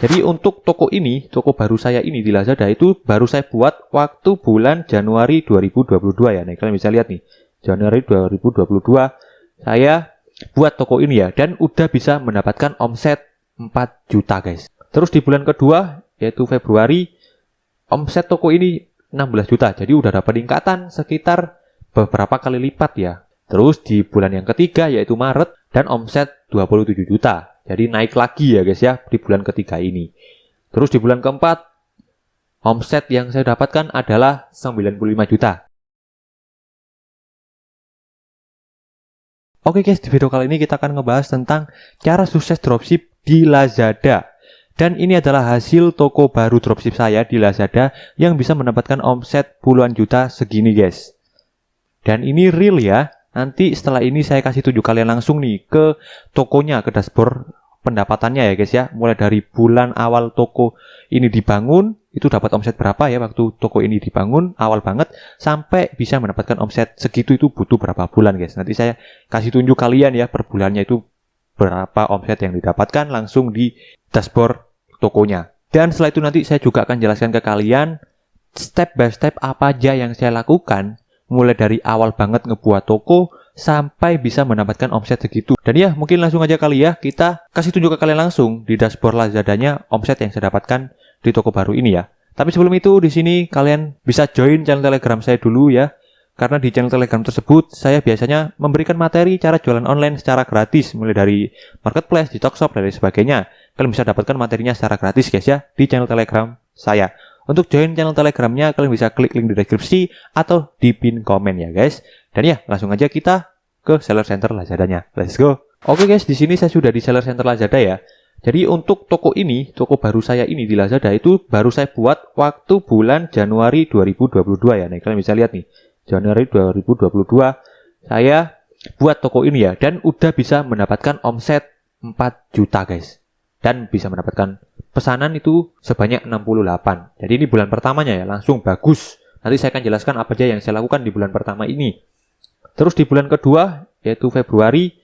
Jadi untuk toko ini, toko baru saya ini di Lazada itu baru saya buat waktu bulan Januari 2022 ya. Nah, kalian bisa lihat nih, Januari 2022 saya buat toko ini ya, dan udah bisa mendapatkan omset 4 juta guys. Terus di bulan kedua, yaitu Februari, omset toko ini 16 juta. Jadi udah ada peningkatan sekitar beberapa kali lipat ya. Terus di bulan yang ketiga, yaitu Maret, dan omset 27 juta. Jadi naik lagi ya guys ya di bulan ketiga ini. Terus di bulan keempat, omset yang saya dapatkan adalah 95 juta. Oke guys, di video kali ini kita akan ngebahas tentang cara sukses dropship di Lazada. Dan ini adalah hasil toko baru dropship saya di Lazada yang bisa mendapatkan omset puluhan juta segini guys. Dan ini real ya. Nanti setelah ini saya kasih tunjuk kalian langsung nih ke tokonya, ke dashboard pendapatannya ya guys ya. Mulai dari bulan awal toko ini dibangun, itu dapat omset berapa ya waktu toko ini dibangun, awal banget, sampai bisa mendapatkan omset segitu itu butuh berapa bulan guys. Nanti saya kasih tunjuk kalian ya per bulannya itu berapa omset yang didapatkan langsung di dashboard tokonya. Dan setelah itu nanti saya juga akan jelaskan ke kalian step by step apa aja yang saya lakukan mulai dari awal banget ngebuat toko sampai bisa mendapatkan omset segitu. Dan ya, mungkin langsung aja kali ya, kita kasih tunjuk ke kalian langsung di dashboard Lazadanya omset yang saya dapatkan di toko baru ini ya. Tapi sebelum itu, di sini kalian bisa join channel Telegram saya dulu ya. Karena di channel Telegram tersebut, saya biasanya memberikan materi cara jualan online secara gratis. Mulai dari marketplace, di Tokshop, dan lain sebagainya. Kalian bisa dapatkan materinya secara gratis guys ya, di channel Telegram saya. Untuk join channel Telegramnya, kalian bisa klik link di deskripsi atau di pin komen ya guys. Dan ya, langsung aja kita ke seller center Lazadanya. Let's go. Oke guys, di sini saya sudah di seller center Lazada ya. Jadi untuk toko ini, toko baru saya ini di Lazada itu baru saya buat waktu bulan Januari 2022 ya. Nah, kalian bisa lihat nih, Januari 2022 saya buat toko ini ya, dan udah bisa mendapatkan omset 4 juta guys. Dan bisa mendapatkan pesanan itu sebanyak 68. Jadi ini bulan pertamanya ya, langsung bagus. Nanti saya akan jelaskan apa aja yang saya lakukan di bulan pertama ini. Terus di bulan kedua, yaitu Februari,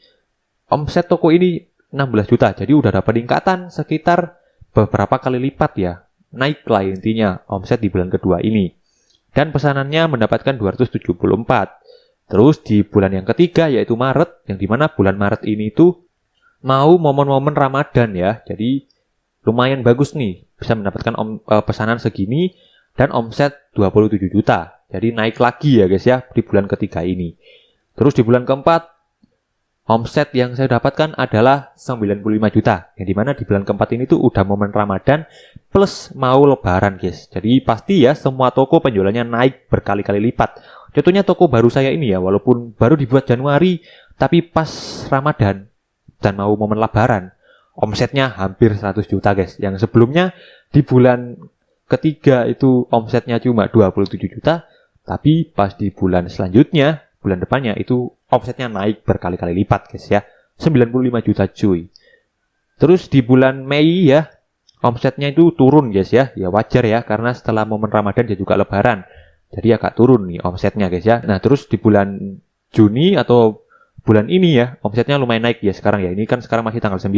omset toko ini 16 juta. Jadi udah ada peningkatan sekitar beberapa kali lipat ya. Naik lah intinya omset di bulan kedua ini. Dan pesanannya mendapatkan 274. Terus di bulan yang ketiga, yaitu Maret, yang dimana bulan Maret ini tuh mau momen-momen Ramadan ya. Jadi lumayan bagus nih, bisa mendapatkan pesanan segini dan omset 27 juta. Jadi naik lagi ya guys ya di bulan ketiga ini. Terus di bulan keempat, omset yang saya dapatkan adalah 95 juta. Yang dimana di bulan keempat ini tuh udah momen Ramadan plus mau lebaran guys. Jadi pasti ya semua toko penjualannya naik berkali-kali lipat. Contohnya toko baru saya ini ya, walaupun baru dibuat Januari, tapi pas Ramadan dan mau momen lebaran, omsetnya hampir 100 juta guys. Yang sebelumnya di bulan ketiga itu omsetnya cuma 27 juta. Tapi pas di bulan selanjutnya, bulan depannya itu omsetnya naik berkali-kali lipat guys ya. 95 juta cuy. Terus di bulan Mei ya, omsetnya itu turun guys ya. Ya wajar ya, karena setelah momen Ramadan dan juga lebaran. Jadi agak turun nih omsetnya guys ya. Nah terus di bulan Juni atau bulan ini ya, omsetnya lumayan naik ya sekarang ya. Ini kan sekarang masih tanggal 9.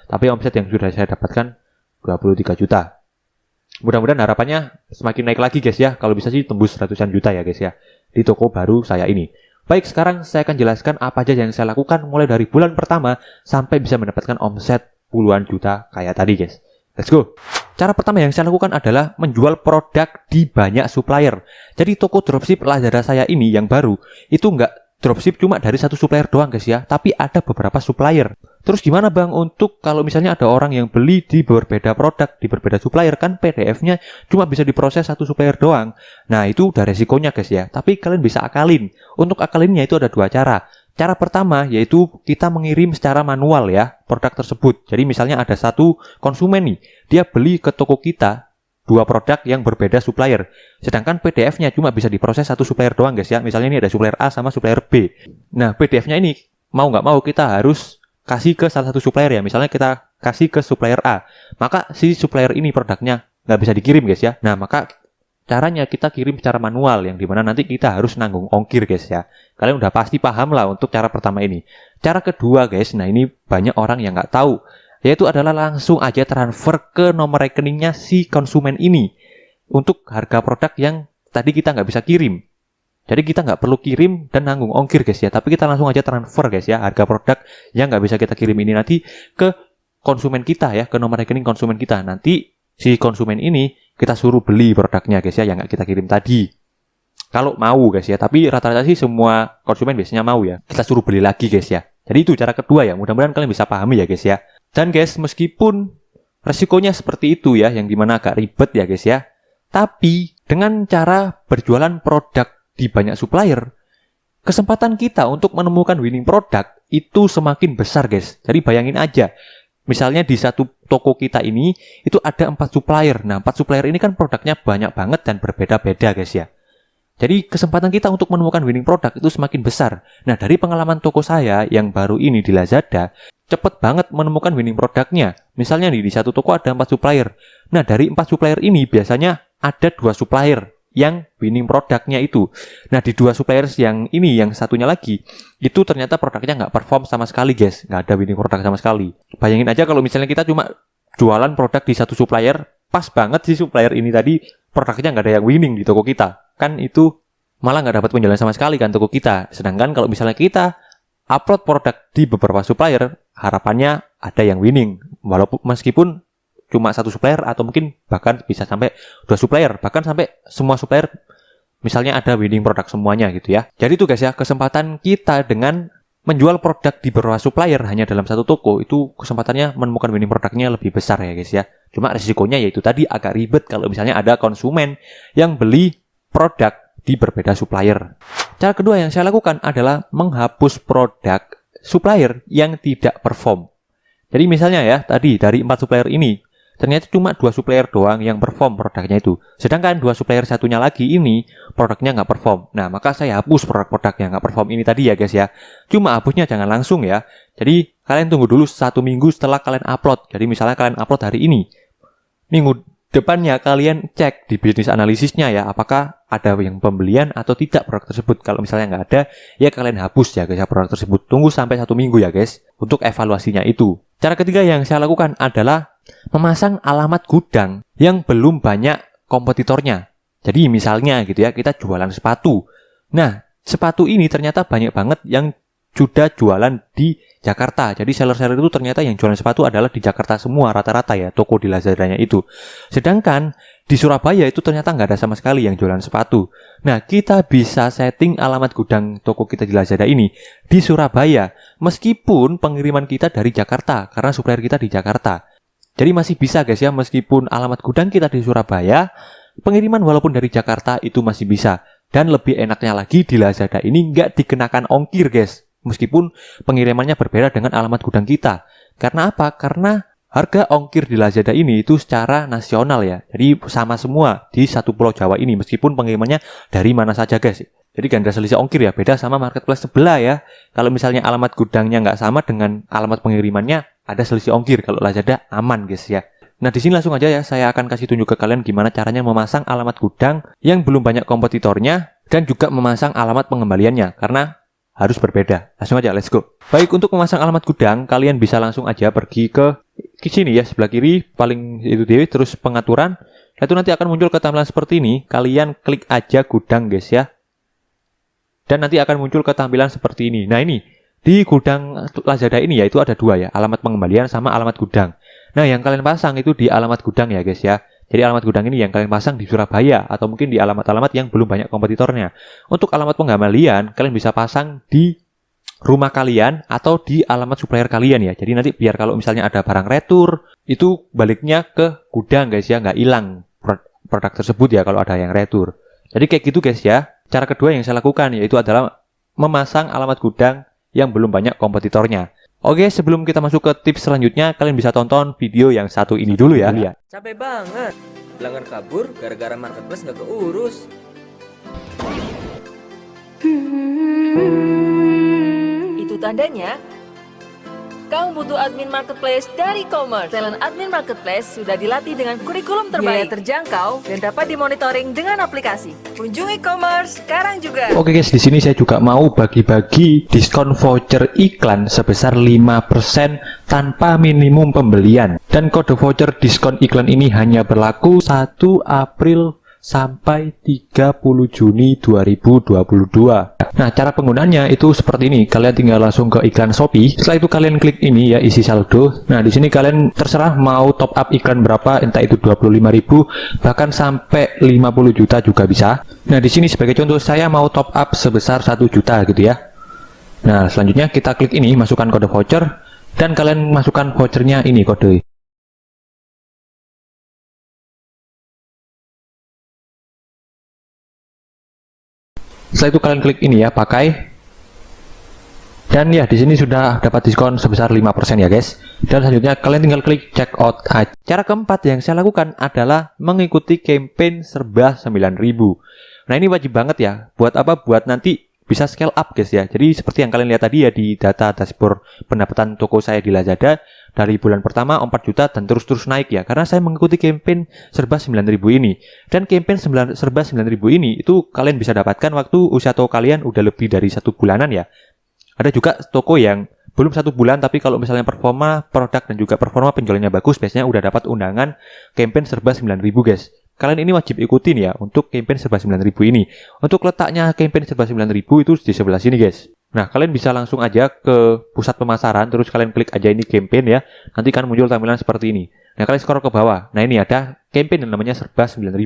Tapi omset yang sudah saya dapatkan 23 juta. Mudah-mudahan harapannya semakin naik lagi guys ya. Kalau bisa sih tembus ratusan juta ya guys ya. Di toko baru saya ini. Baik, sekarang saya akan jelaskan apa aja yang saya lakukan mulai dari bulan pertama sampai bisa mendapatkan omset puluhan juta kayak tadi guys. Let's go. Cara pertama yang saya lakukan adalah menjual produk di banyak supplier. Jadi toko dropship Lazada saya ini yang baru itu nggak dropship cuma dari satu supplier doang guys ya, tapi ada beberapa supplier. Terus gimana bang untuk kalau misalnya ada orang yang beli di berbeda produk, di berbeda supplier, kan PDF-nya cuma bisa diproses satu supplier doang. Nah itu udah resikonya guys ya, tapi kalian bisa akalin. Untuk akalinnya itu ada dua cara. Cara pertama yaitu kita mengirim secara manual ya produk tersebut. Jadi misalnya ada satu konsumen nih, dia beli ke toko kita dua produk yang berbeda supplier. Sedangkan PDF-nya cuma bisa diproses satu supplier doang guys ya. Misalnya ini ada supplier A sama supplier B. Nah PDF-nya ini mau nggak mau kita harus kasih ke salah satu supplier ya. Misalnya kita kasih ke supplier A. Maka si supplier ini produknya nggak bisa dikirim guys ya. Nah maka caranya kita kirim secara manual. Yang dimana nanti kita harus nanggung ongkir guys ya. Kalian udah pasti paham lah untuk cara pertama ini. Cara kedua guys, nah ini banyak orang yang nggak tahu. yaitu adalah langsung aja transfer ke nomor rekeningnya si konsumen ini untuk harga produk yang tadi kita nggak bisa kirim. Jadi kita nggak perlu kirim dan nanggung ongkir guys ya, tapi kita langsung aja transfer guys ya harga produk yang nggak bisa kita kirim ini nanti ke konsumen kita ya, ke nomor rekening konsumen kita. Nanti si konsumen ini kita suruh beli produknya guys ya, yang nggak kita kirim tadi. Kalau mau guys ya, tapi rata-rata sih semua konsumen biasanya mau ya. Kita suruh beli lagi guys ya. Jadi itu cara kedua ya, mudah-mudahan kalian bisa pahami ya guys ya. Dan guys, meskipun resikonya seperti itu ya, yang dimana agak ribet ya guys ya, tapi dengan cara berjualan produk di banyak supplier, kesempatan kita untuk menemukan winning product itu semakin besar guys. Jadi bayangin aja, misalnya di satu toko kita ini, itu ada 4 supplier. Nah, 4 supplier ini kan produknya banyak banget dan berbeda-beda guys ya. Jadi kesempatan kita untuk menemukan winning product itu semakin besar. Nah, dari pengalaman toko saya yang baru ini di Lazada, cepet banget menemukan winning produknya. Misalnya nih, di satu toko ada 4 supplier. Nah, dari 4 supplier ini biasanya ada 2 supplier yang winning produknya itu. Nah, di 2 supplier yang ini, yang satunya lagi, itu ternyata produknya nggak perform sama sekali guys. Nggak ada winning product sama sekali. Bayangin aja kalau misalnya kita cuma jualan produk di satu supplier, pas banget sih supplier ini tadi produknya nggak ada yang winning di toko kita. Kan itu malah nggak dapat penjualan sama sekali kan toko kita. Sedangkan kalau misalnya kita upload produk di beberapa supplier, harapannya ada yang winning. Walaupun meskipun cuma satu supplier atau mungkin bahkan bisa sampai 2 supplier, bahkan sampai semua supplier misalnya ada winning produk semuanya gitu ya. Jadi itu guys ya, kesempatan kita dengan menjual produk di beberapa supplier hanya dalam satu toko, itu kesempatannya menemukan winning produknya lebih besar ya guys ya. Cuma risikonya yaitu tadi agak ribet kalau misalnya ada konsumen yang beli produk di berbeda supplier. Cara kedua yang saya lakukan adalah menghapus produk supplier yang tidak perform. Jadi misalnya ya, tadi dari 4 supplier ini, ternyata cuma 2 supplier doang yang perform produknya itu. Sedangkan 2 supplier satunya lagi ini, produknya nggak perform. Nah, maka saya hapus produk-produk yang nggak perform ini tadi ya guys ya. Cuma hapusnya jangan langsung ya. Jadi, kalian tunggu dulu 1 minggu setelah kalian upload. Jadi, misalnya kalian upload hari ini. Minggu depannya kalian cek di bisnis analisisnya ya, apakah ada yang pembelian atau tidak produk tersebut. Kalau misalnya nggak ada, ya kalian hapus ya guys ya produk tersebut. Tunggu sampai 1 minggu ya guys, untuk evaluasinya itu. Cara ketiga yang saya lakukan adalah memasang alamat gudang yang belum banyak kompetitornya. Jadi misalnya gitu ya, kita jualan sepatu. Nah, sepatu ini ternyata banyak banget yang sudah jualan di Jakarta. Jadi seller-seller itu ternyata yang jualan sepatu adalah di Jakarta semua rata-rata ya, toko di Lazadanya itu. Sedangkan di Surabaya itu ternyata nggak ada sama sekali yang jualan sepatu. Nah, kita bisa setting alamat gudang toko kita di Lazada ini di Surabaya, meskipun pengiriman kita dari Jakarta, karena supplier kita di Jakarta. Jadi masih bisa guys ya, meskipun alamat gudang kita di Surabaya, pengiriman walaupun dari Jakarta itu masih bisa. Dan lebih enaknya lagi di Lazada ini nggak dikenakan ongkir guys, meskipun pengirimannya berbeda dengan alamat gudang kita. Karena apa? Karena harga ongkir di Lazada ini itu secara nasional ya. Jadi sama semua di satu pulau Jawa ini, meskipun pengirimannya dari mana saja guys. Jadi gak ada selisih ongkir ya, beda sama marketplace sebelah ya. Kalau misalnya alamat gudangnya nggak sama dengan alamat pengirimannya, ada selisih ongkir. Kalau Lazada aman guys ya. Nah, di sini langsung aja ya, saya akan kasih tunjuk ke kalian gimana caranya memasang alamat gudang yang belum banyak kompetitornya dan juga memasang alamat pengembaliannya, karena harus berbeda. Langsung aja, let's go. Baik, untuk memasang alamat gudang, kalian bisa langsung aja pergi ke sini ya, sebelah kiri, paling itu deh, terus pengaturan. Itu nanti akan muncul ke tampilan seperti ini. Kalian klik aja gudang guys ya. Dan nanti akan muncul ke tampilan seperti ini. Nah, ini di gudang Lazada ini ya, itu ada 2 ya, alamat pengembalian sama alamat gudang. Nah, yang kalian pasang itu di alamat gudang ya guys ya. Jadi alamat gudang ini yang kalian pasang di Surabaya atau mungkin di alamat-alamat yang belum banyak kompetitornya. Untuk alamat pengembalian, kalian bisa pasang di rumah kalian atau di alamat supplier kalian ya. Jadi nanti biar kalau misalnya ada barang retur, itu baliknya ke gudang guys ya, nggak hilang produk tersebut ya kalau ada yang retur. Jadi kayak gitu guys ya. Cara kedua yang saya lakukan yaitu adalah memasang alamat gudang yang belum banyak kompetitornya. Oke, sebelum kita masuk ke tips selanjutnya, kalian bisa tonton video yang satu ini dulu ya. Capek banget. Pelanggan kabur gara-gara marketplace nggak keurus. Itu tandanya Kamu butuh admin marketplace dari e-commerce. Talent admin marketplace sudah dilatih dengan kurikulum terbaik, biaya terjangkau, dan dapat dimonitoring dengan aplikasi. Kunjungi e-commerce sekarang juga. Oke guys, di sini saya juga mau bagi-bagi diskon voucher iklan sebesar 5% tanpa minimum pembelian. Dan kode voucher diskon iklan ini hanya berlaku 1 April sampai 30 Juni 2022. Nah, cara penggunaannya itu seperti ini. Kalian tinggal langsung ke iklan Shopee. Setelah itu kalian klik ini ya, isi saldo. Nah, di sini kalian terserah mau top up iklan berapa, entah itu 25.000 bahkan sampai 50 juta juga bisa. Nah, di sini sebagai contoh saya mau top up sebesar 1 juta gitu ya. Nah, selanjutnya kita klik ini, masukkan kode voucher dan kalian masukkan vouchernya ini kode. Setelah itu kalian klik ini ya, pakai. Dan ya, di sini sudah dapat diskon sebesar 5% ya guys. Dan selanjutnya kalian tinggal klik check out aja. Cara keempat yang saya lakukan adalah mengikuti campaign serba 9.000. Nah, ini wajib banget ya. Buat apa? Buat nanti bisa scale up guys ya. Jadi seperti yang kalian lihat tadi ya di data dashboard pendapatan toko saya di Lazada, dari bulan pertama 4 juta dan terus-terus naik ya. Karena saya mengikuti campaign serba 9.000 ini. Dan campaign serba 9.000 ini itu kalian bisa dapatkan waktu usia toko kalian udah lebih dari 1 bulanan ya. Ada juga toko yang belum 1 bulan, tapi kalau misalnya performa produk dan juga performa penjualannya bagus, biasanya udah dapat undangan campaign serba 9.000 guys. Kalian ini wajib ikutin ya untuk campaign serba 9.000 ini. Untuk letaknya campaign serba 9.000 itu di sebelah sini guys. Nah, kalian bisa langsung aja ke pusat pemasaran, terus kalian klik aja ini campaign ya. Nanti kan muncul tampilan seperti ini. Nah, kalian scroll ke bawah. Nah, ini ada campaign yang namanya serba 9.000.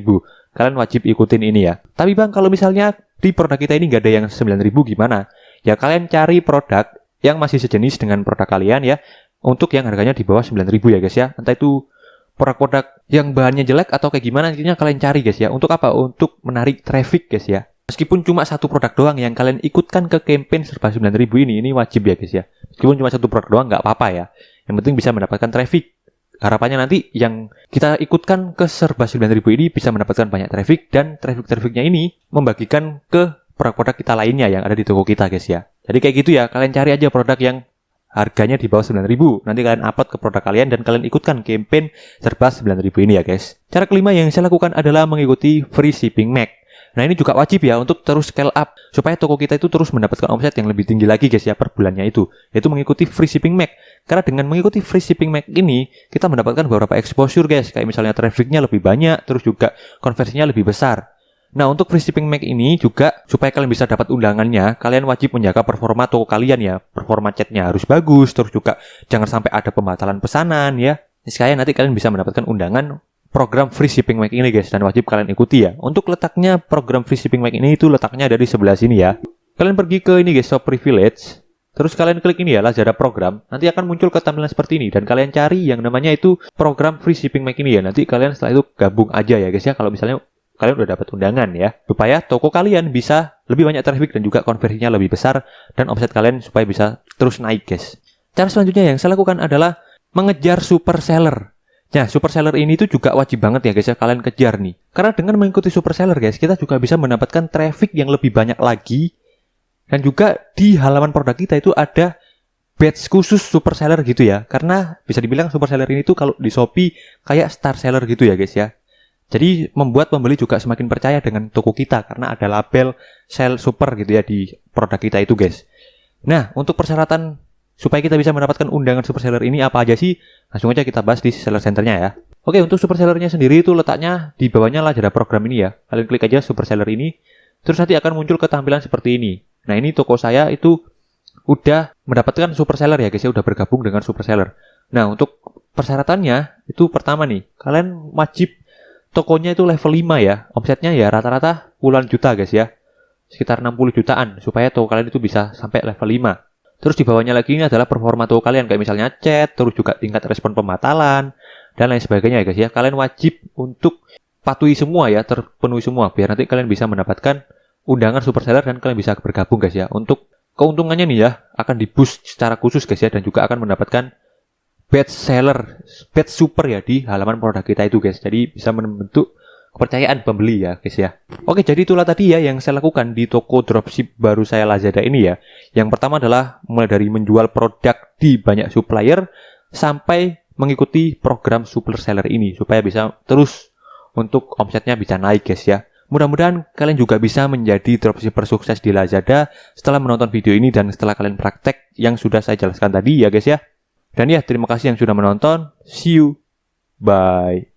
Kalian wajib ikutin ini ya. Tapi bang, kalau misalnya di produk kita ini nggak ada yang 9.000 gimana? Ya, kalian cari produk yang masih sejenis dengan produk kalian ya. Untuk yang harganya di bawah 9.000 ya guys ya. Entah itu produk-produk yang bahannya jelek atau kayak gimana, intinya kalian cari guys ya. Untuk apa? Untuk menarik traffic guys ya. Meskipun cuma 1 produk doang yang kalian ikutkan ke campaign serba 9.000 ini wajib ya guys ya. Meskipun cuma 1 produk doang nggak apa-apa ya. Yang penting bisa mendapatkan traffic. Harapannya nanti yang kita ikutkan ke serba 9.000 ini bisa mendapatkan banyak traffic, dan traffic-trafficnya ini membagikan ke produk-produk kita lainnya yang ada di toko kita guys ya. Jadi kayak gitu ya, kalian cari aja produk yang harganya di bawah 9.000. Nanti kalian upload ke produk kalian dan kalian ikutkan campaign serba 9.000 ini ya guys. Cara kelima yang saya lakukan adalah mengikuti free shipping Mac. Nah, ini juga wajib ya untuk terus scale up supaya toko kita itu terus mendapatkan omset yang lebih tinggi lagi guys ya per bulannya itu. Yaitu mengikuti free shipping Mac. Karena dengan mengikuti free shipping Mac ini kita mendapatkan beberapa exposure guys. Kayak misalnya trafficnya lebih banyak, terus juga konversinya lebih besar. Nah, untuk free shipping Mac ini juga supaya kalian bisa dapat undangannya, kalian wajib menjaga performa toko kalian ya. Performa chatnya harus bagus, terus juga jangan sampai ada pembatalan pesanan ya. Sekalian nanti kalian bisa mendapatkan undangan program free shipping Mac ini guys, dan wajib kalian ikuti ya. Untuk letaknya program free shipping Mac ini itu letaknya ada di sebelah sini ya. Kalian pergi ke ini guys, shop privilege. Terus kalian klik ini ya, Lazada program. Nanti akan muncul ke tampilan seperti ini, dan kalian cari yang namanya itu program free shipping Mac ini ya. Nanti kalian setelah itu gabung aja ya guys ya, kalau misalnya kalian udah dapat undangan ya, supaya toko kalian bisa lebih banyak traffic dan juga konversinya lebih besar, dan omset kalian supaya bisa terus naik guys. Cara selanjutnya yang saya lakukan adalah mengejar super seller. Nah, super seller ini tuh juga wajib banget ya guys ya, kalian kejar nih. Karena dengan mengikuti super seller guys, kita juga bisa mendapatkan traffic yang lebih banyak lagi, dan juga di halaman produk kita itu ada batch khusus super seller gitu ya. Karena bisa dibilang super seller ini tuh kalau di Shopee kayak star seller gitu ya guys ya. Jadi membuat pembeli juga semakin percaya dengan toko kita karena ada label sell super gitu ya di produk kita itu guys. Nah, untuk persyaratan supaya kita bisa mendapatkan undangan super seller ini apa aja sih? Langsung aja kita bahas di seller centernya ya. Oke, untuk super sellernya sendiri itu letaknya di bawahnya Lazada program ini ya. Kalian klik aja super seller ini, terus nanti akan muncul ke tampilan seperti ini. Nah, ini toko saya itu udah mendapatkan super seller ya guys ya, udah bergabung dengan super seller. Nah, untuk persyaratannya itu pertama nih, kalian wajib tokonya itu level 5 ya. Omsetnya ya rata-rata puluhan juta guys ya. Sekitar 60 jutaan supaya toko kalian itu bisa sampai level 5. Terus di bawahnya lagi ini adalah performa toko kalian, kayak misalnya chat, terus juga tingkat respon pembatalan dan lain sebagainya ya guys ya. Kalian wajib untuk patuhi semua ya, terpenuhi semua biar nanti kalian bisa mendapatkan undangan super seller dan kalian bisa bergabung guys ya. Untuk keuntungannya nih ya akan di boost secara khusus guys ya, dan juga akan mendapatkan batch seller, batch super ya di halaman produk kita itu guys. Jadi bisa membentuk kepercayaan pembeli ya guys ya. Oke, jadi itulah tadi ya yang saya lakukan di toko dropship baru saya Lazada ini ya. Yang pertama adalah mulai dari menjual produk di banyak supplier sampai mengikuti program super seller ini supaya bisa terus untuk omsetnya bisa naik guys ya. Mudah-mudahan kalian juga bisa menjadi dropshipper sukses di Lazada setelah menonton video ini dan setelah kalian praktek yang sudah saya jelaskan tadi ya guys ya. Dan ya, terima kasih yang sudah menonton. See you. Bye.